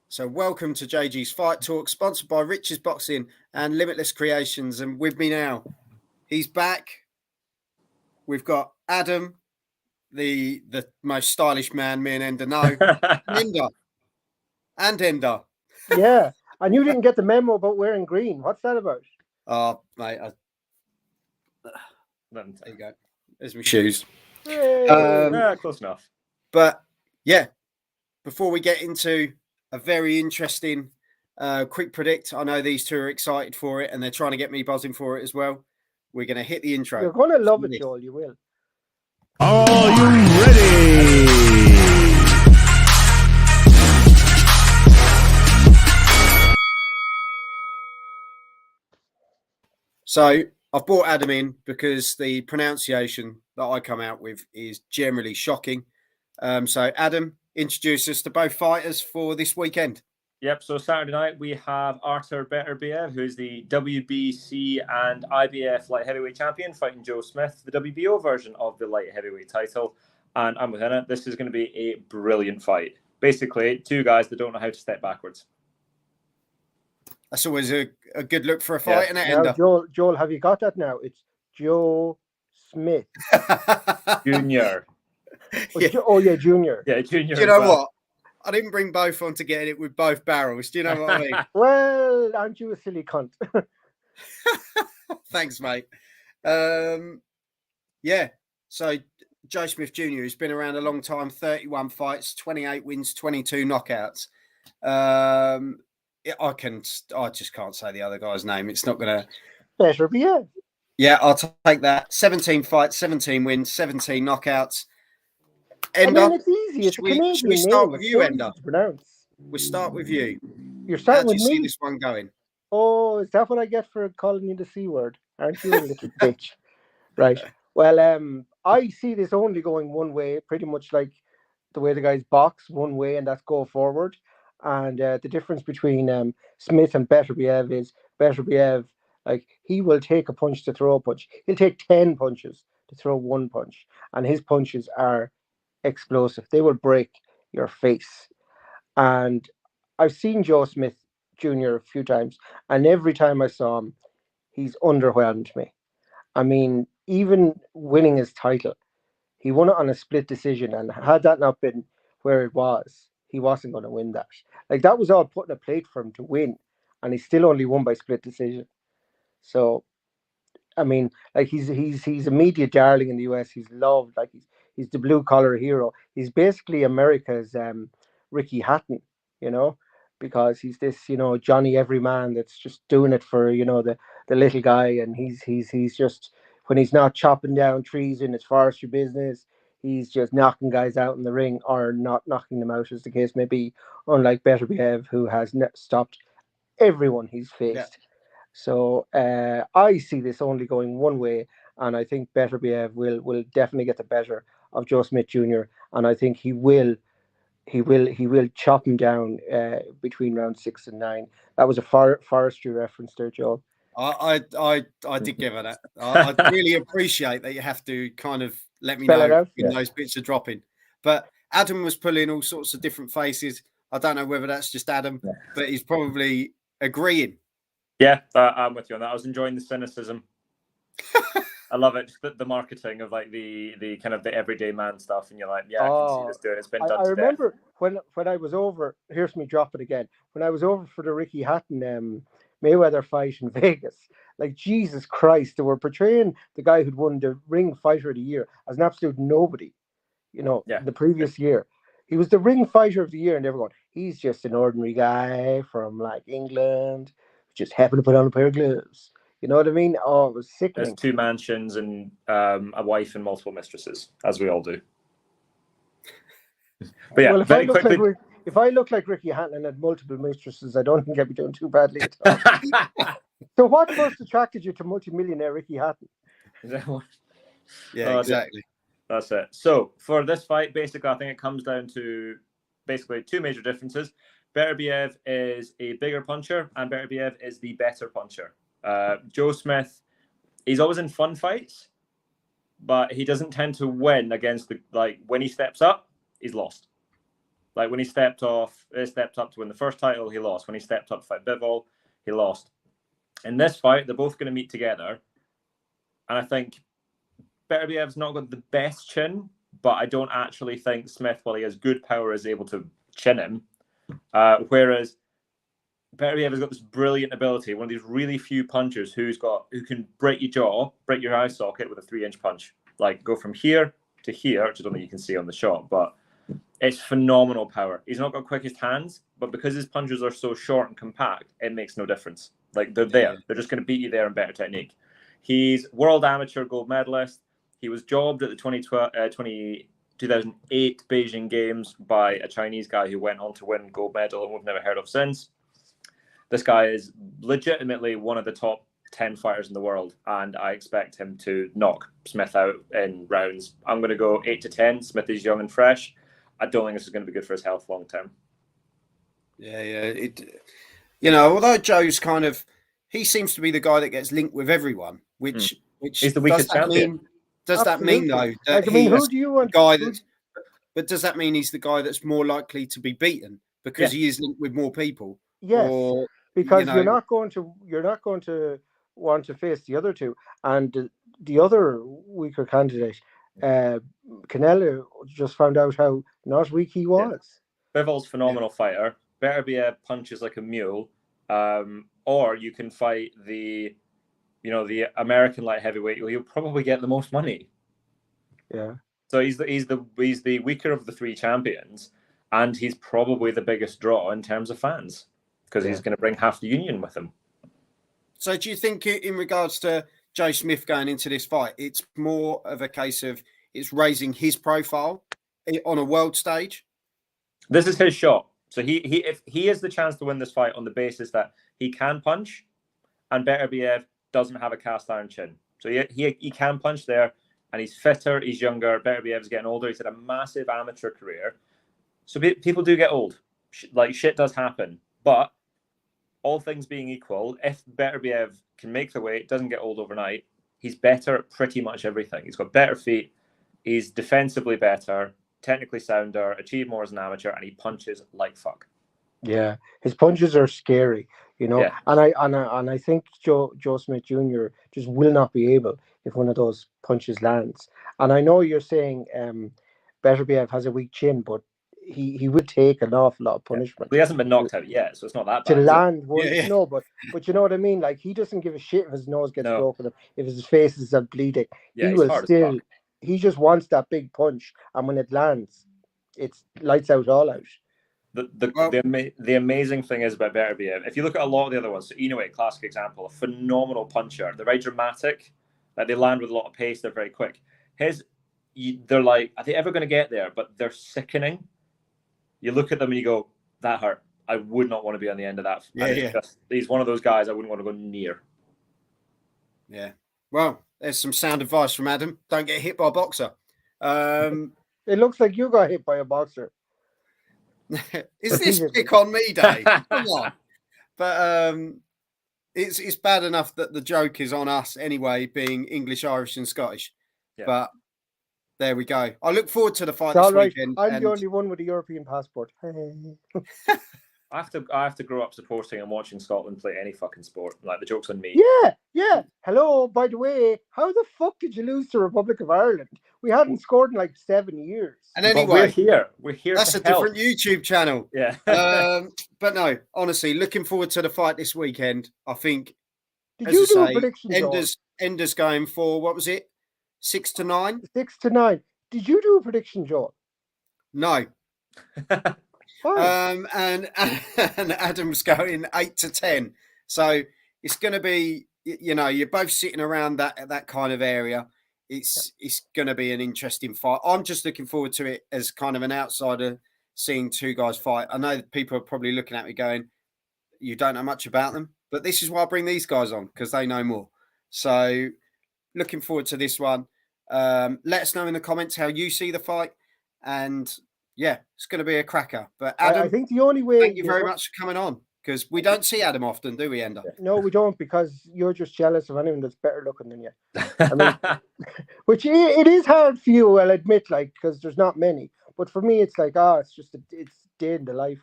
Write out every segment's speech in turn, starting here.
So welcome to JG's Fight Talk, sponsored by Rich's Boxing and Limitless Creations. And with me now, he's back. We've got Adam, the most stylish man me and Ender know. Ender. Yeah, and you didn't get the memo about wearing green. What's that about? Oh, mate. There you go. There's my shoes. Close enough. But yeah, before we get into a very interesting quick predict, I know these two are excited for it and they're trying to get me buzzing for it as well. We're going to hit the intro. You're going to love it, Joel. You will. Are you ready? So I've brought Adam in because the pronunciation that I come out with is generally shocking. So Adam, introduce us to both fighters for this weekend. Yep, so Saturday night we have Artur Beterbiev, who's the WBC and IBF light heavyweight champion, fighting Joe Smith, the WBO version of the light heavyweight title. And I'm within it. This is going to be a brilliant fight. Basically, two guys that don't know how to step backwards. That's always a good look for a fight, isn't it, Now, Ender? Joel, have you got that now? It's Joe Smith. Junior. Junior. Yeah, Junior. Do you know what? I didn't bring both on to get it with both barrels. Do you know what I mean? Well, aren't you a silly cunt? Thanks, mate. Yeah. So Joe Smith Jr. has been around a long time, 31 fights, 28 wins, 22 knockouts. I just can't say the other guy's name. It's not going to... Beterbiev. Yeah, I'll take that. 17 fights, 17 wins, 17 knockouts. Ender, it's easy. It's a Canadian should we start name. with you, Ender? We start with you. You're starting with me. How do you see me? this one going? Oh, is that what I get for calling you the C word? Aren't you a little bitch? Right. Well, I see this only going one way, pretty much like the way the guys box, one way, and that's go forward. And the difference between Smith and Beterbiev is Beterbiev, like, he will take a punch to throw a punch. He'll take 10 punches to throw one punch. And his punches are explosive. They will break your face. And I've seen Joe Smith Jr. a few times, and every time I saw him, he's underwhelmed me. I mean, even winning his title, he won it on a split decision, and had that not been where it was, he wasn't going to win that. Like, that was all put in a plate for him to win, and he still only won by split decision. So, I mean, like, he's a media darling in the US. He's loved. Like, he's the blue collar hero. He's basically America's Ricky Hatton, because he's this, Johnny Everyman that's just doing it for, the little guy, and he's just, when he's not chopping down trees in his forestry business, he's just knocking guys out in the ring, or not knocking them out, as the case may be, unlike Beterbiev, who has stopped everyone he's faced. Yeah. So I see this only going one way, and I think Beterbiev will definitely get the better of Joe Smith Jr., and I think he will chop him down between round 6 and 9. That was a forestry reference there, Joe. I did give her that. I really appreciate that you have to kind of let me know when those bits are dropping. But Adam was pulling all sorts of different faces. I don't know whether that's just Adam, but he's probably agreeing. Yeah, I'm with you on that. I was enjoying the cynicism. I love it. Just the marketing of like the kind of the everyday man stuff, and you're like, yeah, I can see this doing. It's been done. I remember when I was over. Here's me drop it again. When I was over for the Ricky Hatton Mayweather fight in Vegas, like, Jesus Christ, they were portraying the guy who'd won the Ring Fighter of the Year as an absolute nobody. The previous year, he was the Ring Fighter of the Year, and everyone, he's just an ordinary guy from like England, just happened to put on a pair of gloves. You know what I mean? Oh, it was sickening. There's 2 mansions and a wife and multiple mistresses, as we all do. But yeah, well, if I look like Ricky Hatton and had multiple mistresses, I don't think I'd be doing too badly at all. So what first attracted you to multimillionaire Ricky Hatton? Is that what? Yeah, exactly. That's it. So for this fight, basically, I think it comes down to basically 2 major differences. Beterbiev is a bigger puncher, and Beterbiev is the better puncher. Joe Smith, he's always in fun fights, but he doesn't tend to win against when he steps up, he's lost. Like when he stepped up to win the first title, he lost. When he stepped up to fight Bivol, he lost. In this fight, they're both going to meet together. And I think Beterbiev's not got the best chin, but I don't actually think Smith, while he has good power, is able to chin him. Whereas Beterbiev has got this brilliant ability, one of these really few punchers who can break your jaw, break your eye socket with a 3-inch punch. Like go from here to here, which I don't think you can see on the shot, but it's phenomenal power. He's not got quickest hands, but because his punches are so short and compact, it makes no difference. Like they're there. Yeah. They're just going to beat you there in better technique. He's world amateur gold medalist. He was jobbed at the 2008 Beijing Games by a Chinese guy who went on to win gold medal and we've never heard of since. This guy is legitimately one of the top 10 fighters in the world, and I expect him to knock Smith out in rounds. I'm going to go 8-10. Smith is young and fresh. I don't think this is going to be good for his health long term. Yeah. Although Joe's he seems to be the guy that gets linked with everyone, which he's the weakest champion. Does that mean though that who do you want? But does that mean he's the guy that's more likely to be beaten because he is linked with more people? Yes, because you're not going to want to face the other two, and the other weaker candidate, Canelo, just found out how not weak he was. Bivol's phenomenal fighter. Beterbiev punches like a mule. Or you can fight the American light heavyweight. You'll probably get the most money. Yeah. So he's the weaker of the three champions, and he's probably the biggest draw in terms of fans because he's going to bring half the union with him. So do you think, in regards to Joe Smith going into this fight, it's more of a case of it's raising his profile on a world stage? This is his shot. So if he has the chance to win this fight on the basis that he can punch, and Beterbiev doesn't have a cast iron chin, so he can punch there, and he's fitter, he's younger. Beterbiev's getting older. He's had a massive amateur career, so people do get old. Like shit does happen, but all things being equal, if Beterbiev can make the weight, doesn't get old overnight, he's better at pretty much everything. He's got better feet. He's defensively better. Technically sounder, achieved more as an amateur, and he punches like fuck. Yeah, his punches are scary, and I think Joe Smith Jr. just will not be able if one of those punches lands. And I know you're saying Beterbiev has a weak chin, but he would take an awful lot of punishment. He hasn't been knocked out yet, so it's not that bad. To land one, no, but you know what I mean. Like he doesn't give a shit if his nose gets broken, if his face is bleeding. Yeah, he will still. He just wants that big punch, and when it lands, it's lights out, all out. The amazing thing is about Beterbiev, if you look at a lot of the other ones, so Inoue, classic example, a phenomenal puncher. They're very dramatic, like they land with a lot of pace. They're very quick. They're like, are they ever going to get there? But they're sickening. You look at them and you go, that hurt. I would not want to be on the end of that. He's one of those guys I wouldn't want to go near. Yeah. Well, there's some sound advice from Adam. Don't get hit by a boxer. It looks like you got hit by a boxer. Is this pick on me day? Come on. But it's bad enough that the joke is on us anyway, being English, Irish, and Scottish. Yeah. But there we go. I look forward to the fight this weekend. I'm the only one with a European passport. I have to grow up supporting and watching Scotland play any fucking sport. Like the joke's on me. Yeah. Hello, by the way, how the fuck did you lose to Republic of Ireland? We hadn't scored in like 7 years. And anyway, we're here. That's a different YouTube channel. Yeah. But no, honestly, looking forward to the fight this weekend. I think. Did you do a prediction? Ender's going for, what was it? 6-9. 6-9. Did you do a prediction, Joel? No. And Adam's going 8-10. So it's going to be, you're both sitting around that kind of area. It's going to be an interesting fight. I'm just looking forward to it as kind of an outsider seeing two guys fight. I know people are probably looking at me going, you don't know much about them, but this is why I bring these guys on, because they know more. So looking forward to this one. Let us know in the comments how you see the fight. And yeah, it's going to be a cracker. But Adam, I think the only way. Thank you very much for coming on, because we don't see Adam often, do we, Ender? No, we don't, because you're just jealous of anyone that's better looking than you. I mean, which it is hard for you, I'll admit, like, because there's not many. But for me, it's like, it's day in the life.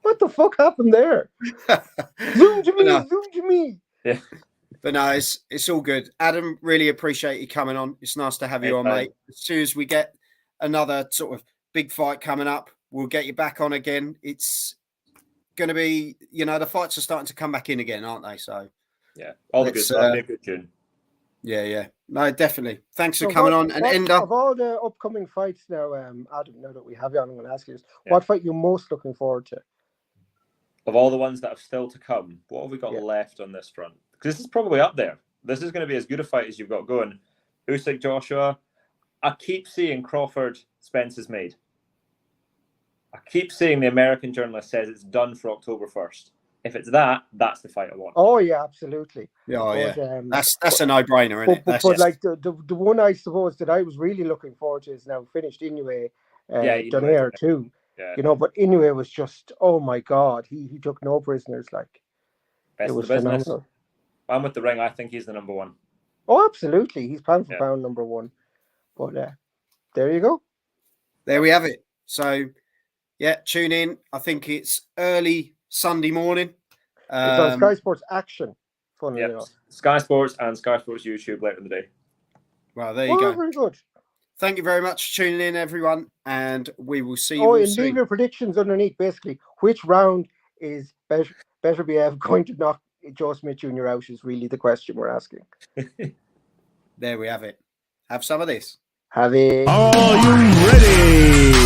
What the fuck happened there? Zoom to me, zoom to me. Yeah. But no, it's all good. Adam, really appreciate you coming on. It's nice to have you on, mate. As soon as we get another sort of big fight coming up, we'll get you back on again. It's going to be, the fights are starting to come back in again, aren't they? So yeah, all the good stuff. Be a good tune. Yeah. No, definitely. Thanks for coming on. And end up of all the upcoming fights now, Adam, now that we have you on, I'm going to ask you this. Yeah. What fight are you most looking forward to? Of all the ones that have still to come, what have we got left on this front? Because this is probably up there. This is going to be as good a fight as you've got going. Usyk, Joshua. I keep seeing Crawford Spence is made. I keep seeing the American journalist says it's done for October 1st. If it's that, that's the fight I want. Oh yeah, absolutely. Yeah, that's a no-brainer, isn't it? But like the one I suppose that I was really looking forward to is now finished Inoue, Donaire too. Yeah. But Inoue was just, oh my God, he took no prisoners. Like best it was of the business. Phenomenal. I'm with the ring. I think he's the number one. Oh, absolutely, he's pound for pound number one. But there you go. There we have it. So tune in. I think it's early Sunday morning. It's on Sky Sports Action. Funnily enough. Sky Sports and Sky Sports YouTube later in the day. Well, there you go. Very good. Thank you very much for tuning in, everyone, and we will see you and soon. leave your predictions underneath, basically. Which round is Beterbiev going to knock Joe Smith Jr. out is really the question we're asking. There we have it. Have some of this. Have it. Are you ready?